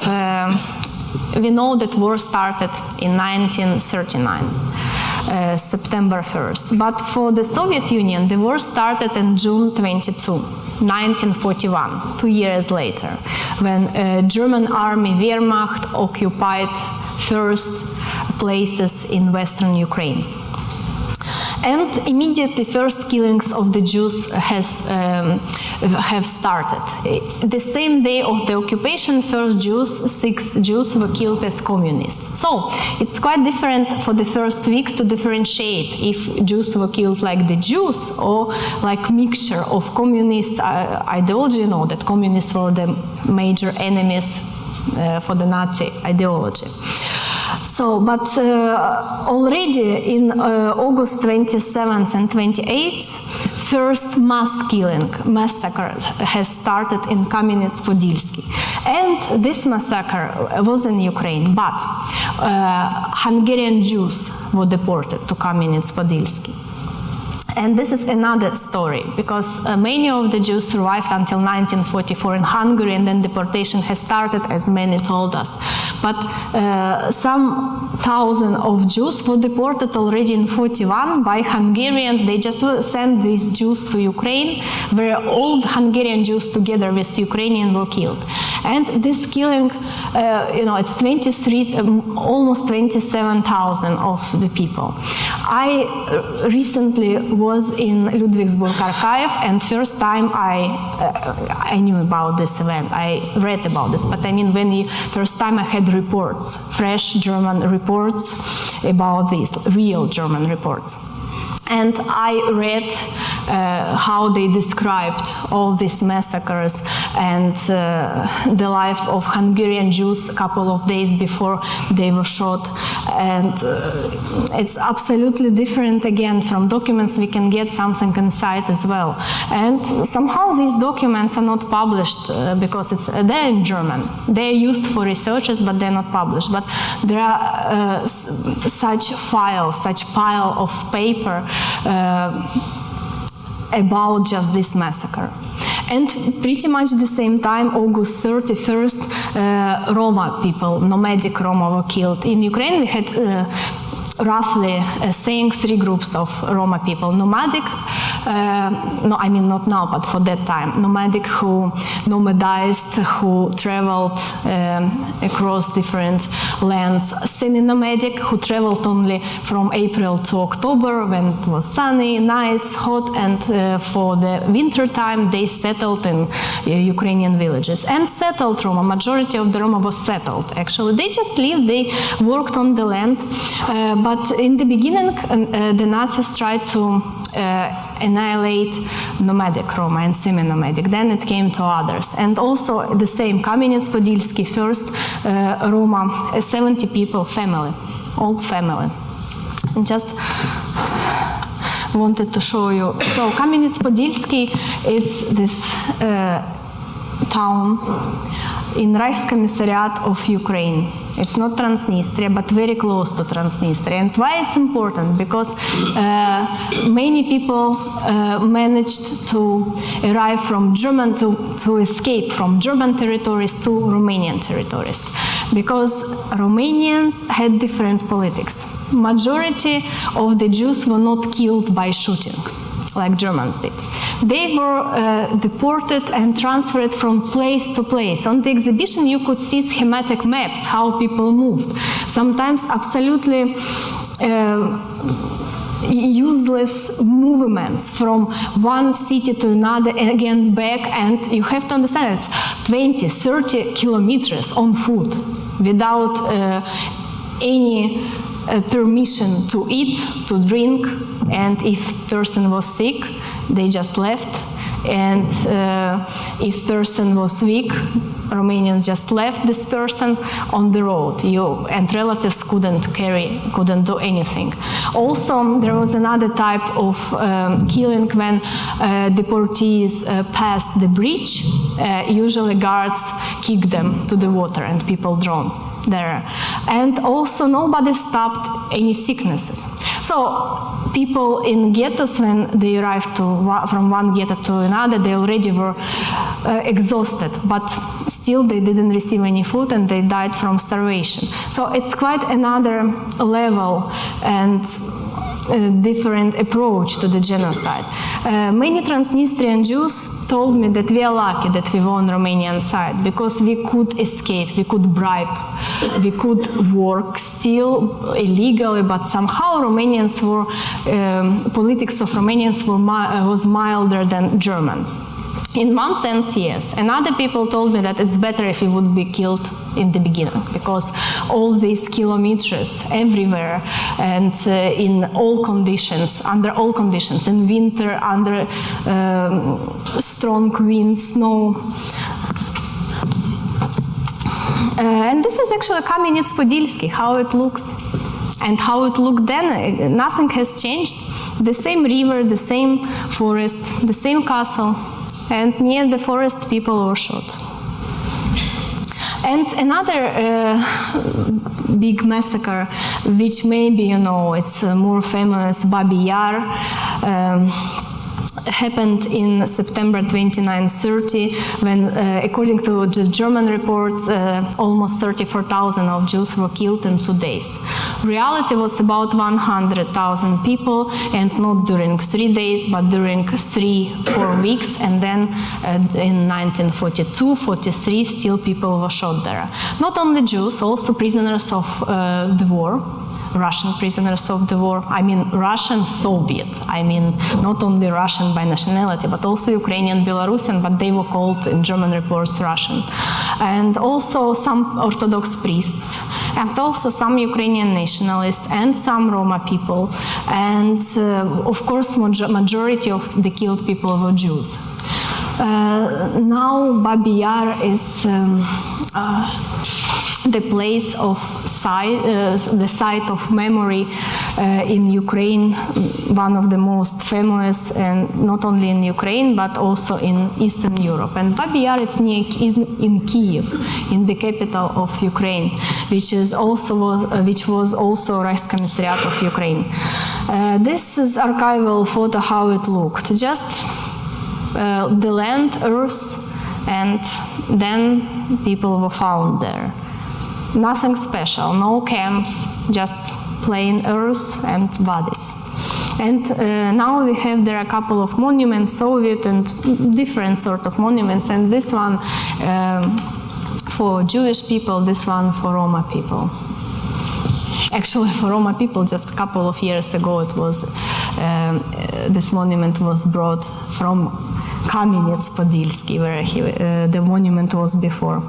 we know that war started in 1939. September 1st. But for the Soviet Union, the war started in June 22, 1941, 2 years later, when German army Wehrmacht occupied first places in western Ukraine. And immediately first killings of the Jews have started. The same day of the occupation, 6 Jews were killed as communists. So it's quite different for the first weeks to differentiate if Jews were killed like the Jews or like mixture of communist ideology, you know, that communists were the major enemies for the Nazi ideology. So, but already in August 27th and 28th, first massacre has started in Kamenets-Podilsky. And this massacre was in Ukraine, but Hungarian Jews were deported to Kamenets-Podilsky. And this is another story, because many of the Jews survived until 1944 in Hungary, and then deportation has started, as many told us. But some thousand of Jews were deported already in 1941 by Hungarians. They just sent these Jews to Ukraine, where all Hungarian Jews together with Ukrainians were killed. And this killing, it's 23, almost 27,000 of the people. I recently was in Ludwigsburg Archive, and first time I knew about this event. I read about this, but I mean, first time I had reports, fresh German reports about this, real German reports. And I read how they described all these massacres and the life of Hungarian Jews a couple of days before they were shot. And it's absolutely different, again, from documents. We can get something inside as well. And somehow these documents are not published because they're in German. They're used for researchers, but they're not published. But there are such files, such pile of paper about just this massacre. And pretty much the same time, August 31st, Roma people, nomadic Roma, were killed. In Ukraine, we had roughly saying 3 groups of Roma people: nomadic, no, I mean not now, but for that time, nomadic who nomadized, who traveled across different lands, semi-nomadic who traveled only from April to October when it was sunny, nice, hot, and for the winter time they settled in Ukrainian villages. And settled Roma, majority of the Roma was settled actually. They just lived, they worked on the land, but in the beginning the Nazis tried to annihilate nomadic Roma and semi-nomadic. Then it came to others. And also the same, Kamenets-Podilsky, first Roma, 70 people, family, all family. And just wanted to show you. So Kamenets-Podilsky, it's this town in Reichskommissariat of Ukraine. It's not Transnistria, but very close to Transnistria. And why it's important? Because many people managed to arrive from German, to escape from German territories to Romanian territories. Because Romanians had different politics. Majority of the Jews were not killed by shooting, like Germans did. They were deported and transferred from place to place. On the exhibition you could see schematic maps, how people moved. Sometimes absolutely useless movements from one city to another, and again back, and you have to understand it's 20, 30 kilometers on foot without any permission to eat, to drink, and if person was sick, they just left. And if person was weak, Romanians just left this person on the road. And relatives couldn't do anything. Also, there was another type of killing when deportees passed the bridge. Usually guards kicked them to the water and people drowned there. And also nobody stopped any sicknesses. So people in ghettos, when they arrived from one ghetto to another, they already were exhausted, but still they didn't receive any food and they died from starvation. So it's quite another level and different approach to the genocide. Many Transnistrian Jews told me that we are lucky that we were on Romanian side because we could escape, we could bribe, we could work still illegally, but somehow Romanians were, politics of Romanians was milder than German. In one sense, yes. And other people told me that it's better if he would be killed in the beginning, because all these kilometers everywhere and in all conditions, under all conditions, in winter, under strong wind, snow. And this is actually Kamenets-Podilsky, how it looks. And how it looked then, nothing has changed. The same river, the same forest, the same castle. And near the forest, people were shot. And another big massacre, which maybe, you know, it's more famous, Babi Yar, happened in September 2930, when, according to the German reports, almost 34,000 of Jews were killed in 2 days. Reality was about 100,000 people, and not during 3 days, but during 3-4 weeks, and then in 1942-43, still people were shot there. Not only Jews, also prisoners of the war. Russian prisoners of the war, I mean Russian Soviet, I mean not only Russian by nationality, but also Ukrainian, Belarusian, but they were called in German reports Russian. And also some Orthodox priests, and also some Ukrainian nationalists, and some Roma people, and of course majority of the killed people were Jews. Now Babi Yar is the place of the site of memory in Ukraine, one of the most famous, and not only in Ukraine but also in Eastern Europe. And Babi Yar is near in Kyiv, in the capital of Ukraine, which was also Reichskommissariat of Ukraine. This is archival photo how it looked. Just the land, earth, and then people were found there. Nothing special, no camps, just plain earth and bodies. And now we have there a couple of monuments, Soviet and different sort of monuments, and this one for Jewish people, this one for Roma people. Actually, for Roma people, just a couple of years ago, it was this monument was brought from Kamenets-Podilsky, where the monument was before.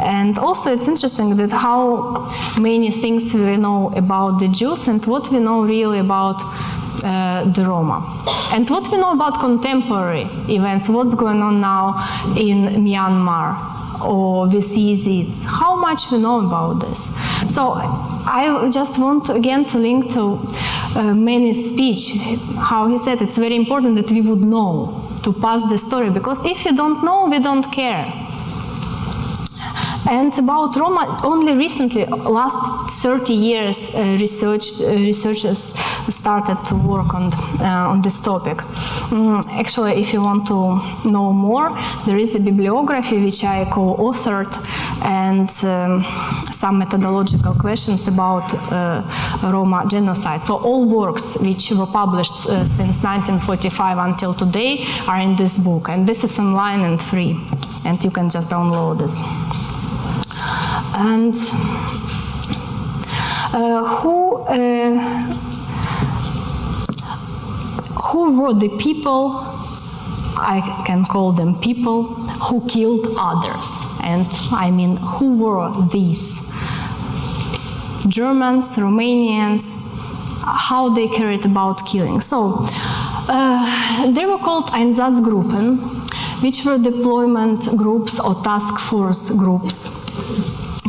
And also, it's interesting that how many things we know about the Jews and what we know really about the Roma. And what we know about contemporary events, what's going on now in Myanmar or with Yazidis, how much we know about this. So I just want again to link to Manny's speech, how he said it's very important that we would know to pass the story, because if you don't know, we don't care. And about Roma, only recently, last 30 years, researchers started to work on this topic. Actually, if you want to know more, there is a bibliography which I co-authored, and some methodological questions about Roma genocide. So all works which were published since 1945 until today are in this book, and this is online and free, and you can just download this. And who were the people, I can call them people, who killed others? And I mean, who were these? Germans, Romanians, how they carried about killing. So they were called Einsatzgruppen, which were deployment groups or task force groups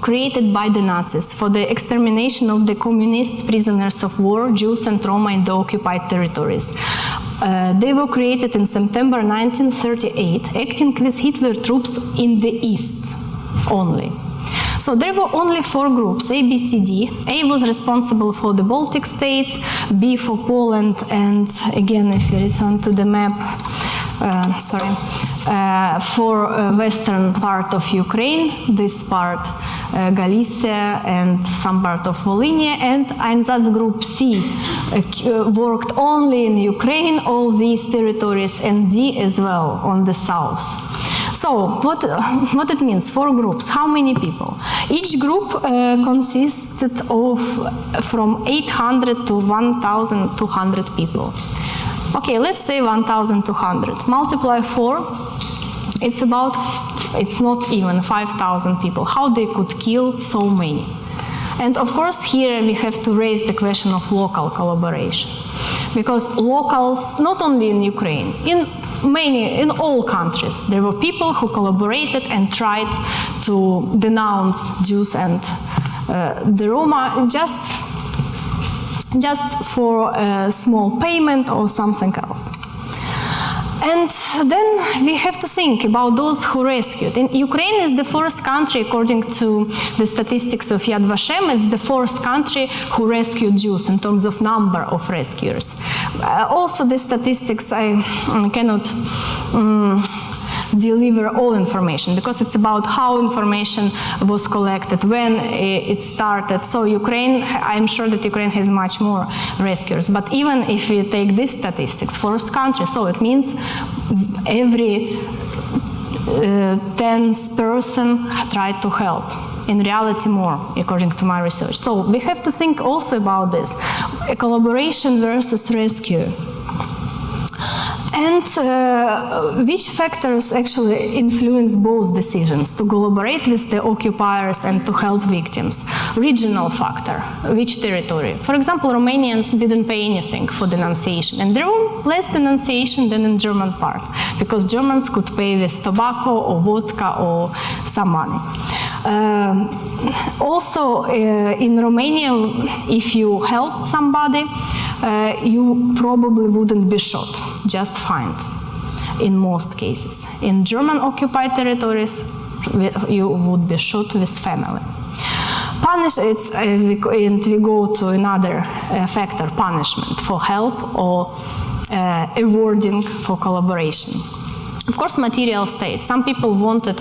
created by the Nazis for the extermination of the communist prisoners of war, Jews and Roma in the occupied territories. They were created in September 1938, acting with Hitler troops in the east only. So there were only 4 groups, A, B, C, D. A was responsible for the Baltic states, B for Poland, and again, if you return to the map, for western part of Ukraine, this part, Galicia and some part of Volhynia, and Einsatzgruppe C worked only in Ukraine, all these territories, and D as well on the south. So what it means, 4 groups, how many people? Each group consisted of from 800 to 1,200 people. Okay, let's say 1,200. Multiply 4, it's not even 5,000 people. How they could kill so many? And of course, here we have to raise the question of local collaboration. Because locals, not only in Ukraine, in all countries, there were people who collaborated and tried to denounce Jews and the Roma just for a small payment or something else. And then we have to think about those who rescued. And Ukraine is the first country, according to the statistics of Yad Vashem, it's the first country who rescued Jews in terms of number of rescuers. Also, the statistics, I cannot deliver all information, because it's about how information was collected, when it started. So Ukraine, I'm sure that Ukraine has much more rescuers. But even if we take these statistics, first country, so it means every 10th person tried to help. In reality, more, according to my research. So we have to think also about this, a collaboration versus rescue. And which factors actually influence both decisions, to collaborate with the occupiers and to help victims? Regional factor, which territory? For example, Romanians didn't pay anything for denunciation, and there were less denunciation than in German part, because Germans could pay with tobacco or vodka or some money. Also, in Romania, if you helped somebody, you probably wouldn't be shot, just fined, in most cases. In German-occupied territories, you would be shot with family. And we go to another factor, punishment for help or awarding for collaboration. Of course, material state. Some people wanted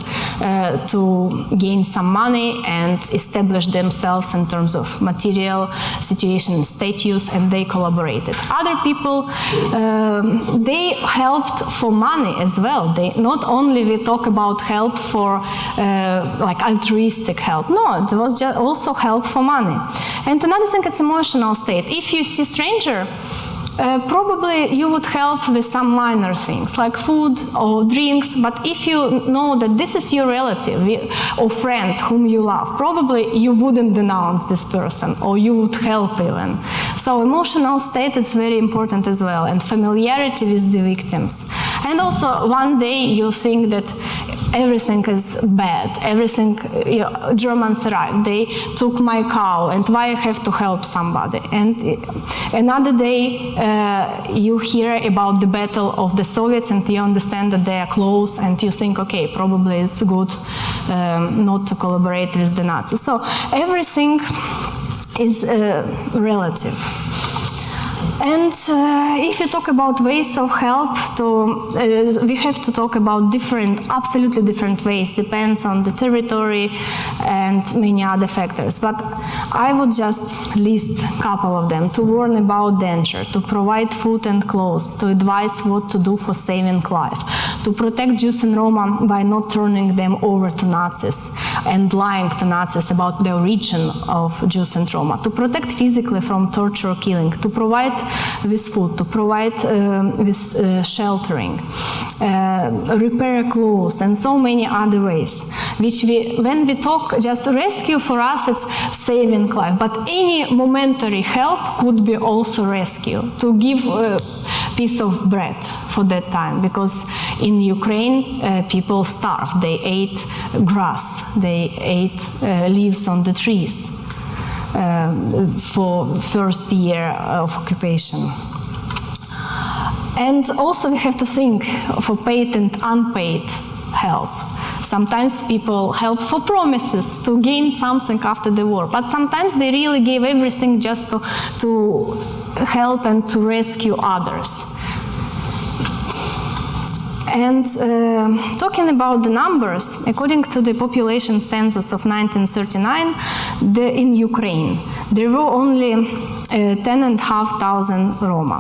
to gain some money and establish themselves in terms of material situation and status, and they collaborated. Other people, they helped for money as well. They not only we talk about help for like altruistic help. No, it was just also help for money. And another thing, it's emotional state. If you see stranger, probably you would help with some minor things like food or drinks, but if you know that this is your relative or friend whom you love, probably you wouldn't denounce this person or you would help even. So emotional state is very important as well, and familiarity with the victims. And also one day you think that everything is bad, everything, Germans arrived, they took my cow, and why I have to help somebody? And another day you hear about the battle of the Soviets and you understand that they are close, and you think, okay, probably it's good not to collaborate with the Nazis. So everything is relative. And if you talk about ways of help, we have to talk about absolutely different ways, depends on the territory and many other factors. But I would just list a couple of them: to warn about danger, to provide food and clothes, to advise what to do for saving life, to protect Jews and Roma by not turning them over to Nazis and lying to Nazis about the origin of Jews and Roma, to protect physically from torture or killing, to provide with food, to provide with sheltering, repair clothes, and so many other ways, which when we talk just rescue, for us it's saving life, but any momentary help could be also rescue, to give a piece of bread for that time, because in Ukraine people starved, they ate grass, they ate leaves on the trees. For first year of occupation. And also we have to think for paid and unpaid help. Sometimes people help for promises to gain something after the war, but sometimes they really gave everything just to help and to rescue others. And talking about the numbers, according to the population census of 1939, in Ukraine, there were only 10,500 Roma.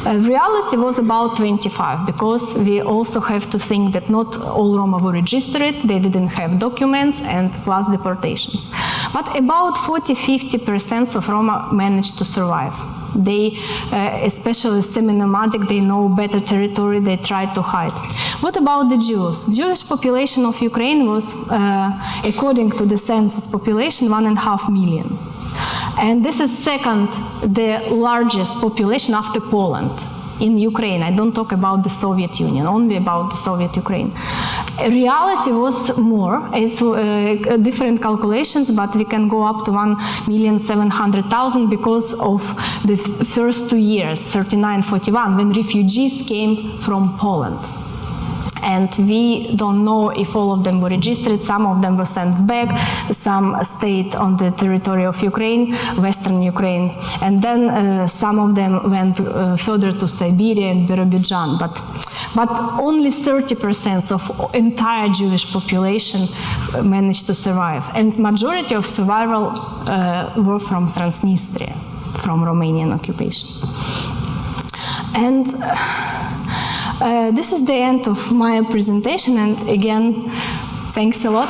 Reality was about 25, because we also have to think that not all Roma were registered, they didn't have documents, and plus deportations. But about 40–50% of Roma managed to survive. They, especially semi-nomadic, they know better territory, they try to hide. What about the Jews? The Jewish population of Ukraine was, according to the census population, 1.5 million. And this is second, the largest population after Poland in Ukraine. I don't talk about the Soviet Union, only about the Soviet Ukraine. Reality was more. It's different calculations, but we can go up to 1,700,000 because of the first 2 years, 39–41, when refugees came from Poland. And we don't know if all of them were registered. Some of them were sent back, some stayed on the territory of Ukraine, Western Ukraine, and then some of them went further to Siberia and Birobidzhan. But only 30% of entire Jewish population managed to survive, and majority of survival were from Transnistria, from Romanian occupation. And this is the end of my presentation, and again, thanks a lot.